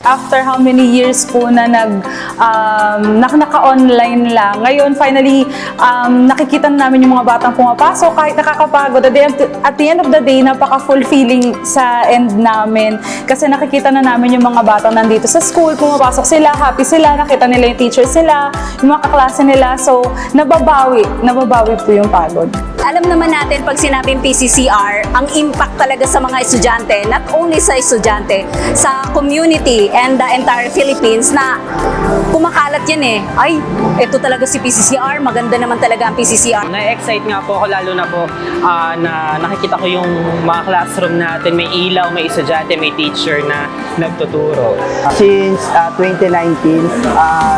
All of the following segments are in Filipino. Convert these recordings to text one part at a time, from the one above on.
After how many years po na naka-online lang, ngayon finally nakikita na namin yung mga batang pumapasok kahit nakakapagod. At the end of the day, napaka-fulfilling sa end namin kasi nakikita na namin yung mga batang nandito sa school, pumapasok sila, happy sila, nakita nila yung teachers sila, yung mga kaklase nila, so nababawi po yung pagod. Alam naman natin pag sinabing PCCR, ang impact talaga sa mga estudyante, not only sa estudyante, sa community and the entire Philippines na kumakalat yan eh. Ay, ito talaga si PCCR, maganda naman talaga ang PCCR. Na-excite nga po ako lalo na po na nakikita ko yung mga classroom natin, may ilaw, may estudyante, may teacher na nagtuturo. Since 2019,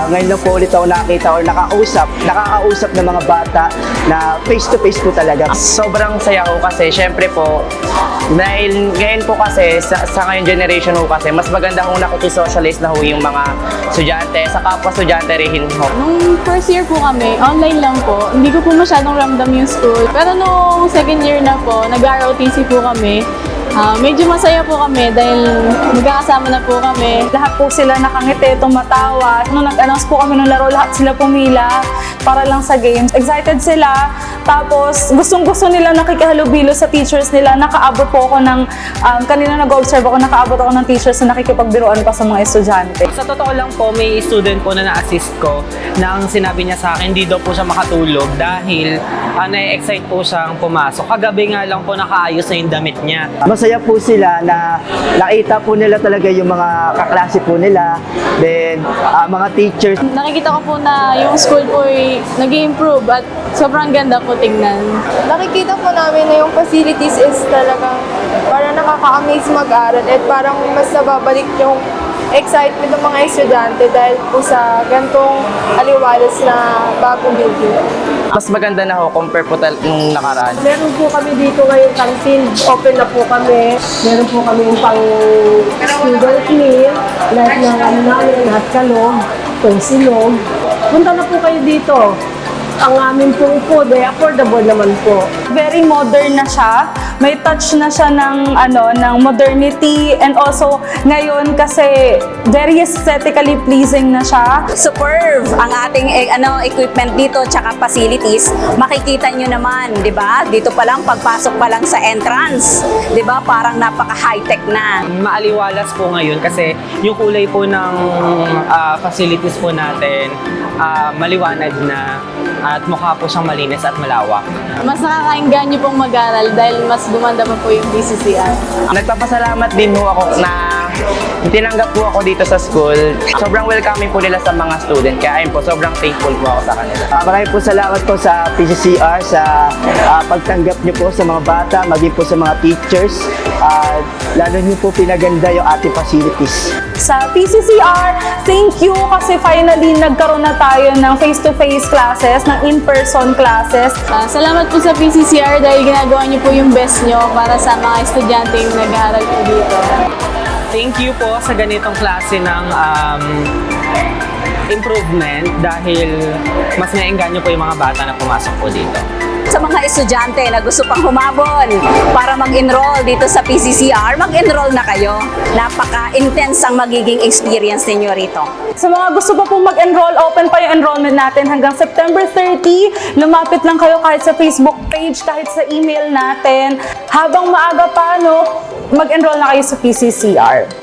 ngayon lang po ulit ako nakita or nakakausap ng mga bata na face-to-face po talaga. Sobrang saya ko kasi syempre po, dahil ngayon po kasi sa ngayon generation po kasi, mas maganda kung nakikisocialize na ho yung mga estudyante, sa kapwa estudyante rin ho. Nung first year po kami, online lang po. Hindi ko po masyadong ramdam yung school. Pero nung second year na po, nag-ROTC po kami. Medyo masaya po kami dahil magkakasama na po kami. Lahat po sila nakangiti, tumatawa. Nung nag-announce po kami ng laro, lahat sila pumila para lang sa games. Excited sila. Tapos, gustong-gusto nila nakikihalubilo sa teachers nila. Nakaabot po ako ng, kanina nag-observe ako, nakaabot ako ng teachers na nakikipagbiruan pa sa mga estudyante. Sa totoo lang po, may student po na na-assist ko na ang sinabi niya sa akin, hindi daw po siya makatulog dahil na-excite po siyang pumasok. Kagabi nga lang po nakaayos na yung damit niya. Masaya po sila na nakita po nila talaga yung mga kaklase po nila, then mga teachers. Nakikita ko po na yung school po ay nag-improve at sobrang ganda po tingnan. Nakikita po namin na yung facilities is talagang parang nakaka-amaze mag-aral at parang mas nababalik yung excitement ng mga estudyante dahil po sa gantong aliwalas na bagong building. Mas maganda na ho compare po nung nakaraan. Meron po kami dito ngayon canteen. Open na po kami. Meron po kami yung pang student meal. Lahat ng ano namin, lahat kalog, silog. Punta na po kayo dito. Ang amin pong food ay affordable naman po. Very modern na siya. May touch na siya ng modernity, and also ngayon kasi very aesthetically pleasing na siya. Superb ang ating equipment dito tsaka facilities. Makikita nyo naman, 'di ba? Dito pa lang pagpasok pa lang sa entrance, 'di ba? Parang napaka high-tech na. Maaliwalas po ngayon kasi yung kulay po ng facilities po natin maliwanag na at mukha po siyang malinis at malawak. Mas nakakainggan nyo pong mag-aral dahil mas gumanda pa po yung PCCR. Nagpapasalamat din ho ako na tinanggap po ako dito sa school. Sobrang welcoming po nila sa mga student, kaya ayun po, sobrang thankful po ako sa kanila. Maraming po salamat po sa PCCR sa pagtanggap niyo po sa mga bata, maging po sa mga teachers. Lalo niyo po pinaganda yung ating facilities. Sa PCCR, thank you kasi finally nagkaroon na tayo ng face-to-face classes, ng in-person classes. Salamat po sa PCCR dahil ginagawa nyo po yung best nyo para sa mga estudyante yung nag-aaral po dito. Thank you po sa ganitong klase ng improvement dahil mas naengganyo po yung mga bata na pumasok po dito. Sa mga estudyante na gusto pang humabol para mag-enroll dito sa PCCR, mag-enroll na kayo. Napaka-intense ang magiging experience ninyo rito. Sa mga gusto pa pong mag-enroll, open pa yung enrollment natin hanggang September 30. Lumapit lang kayo kahit sa Facebook page, kahit sa email natin. Habang maaga pa, mag-enroll na kayo sa PCCR.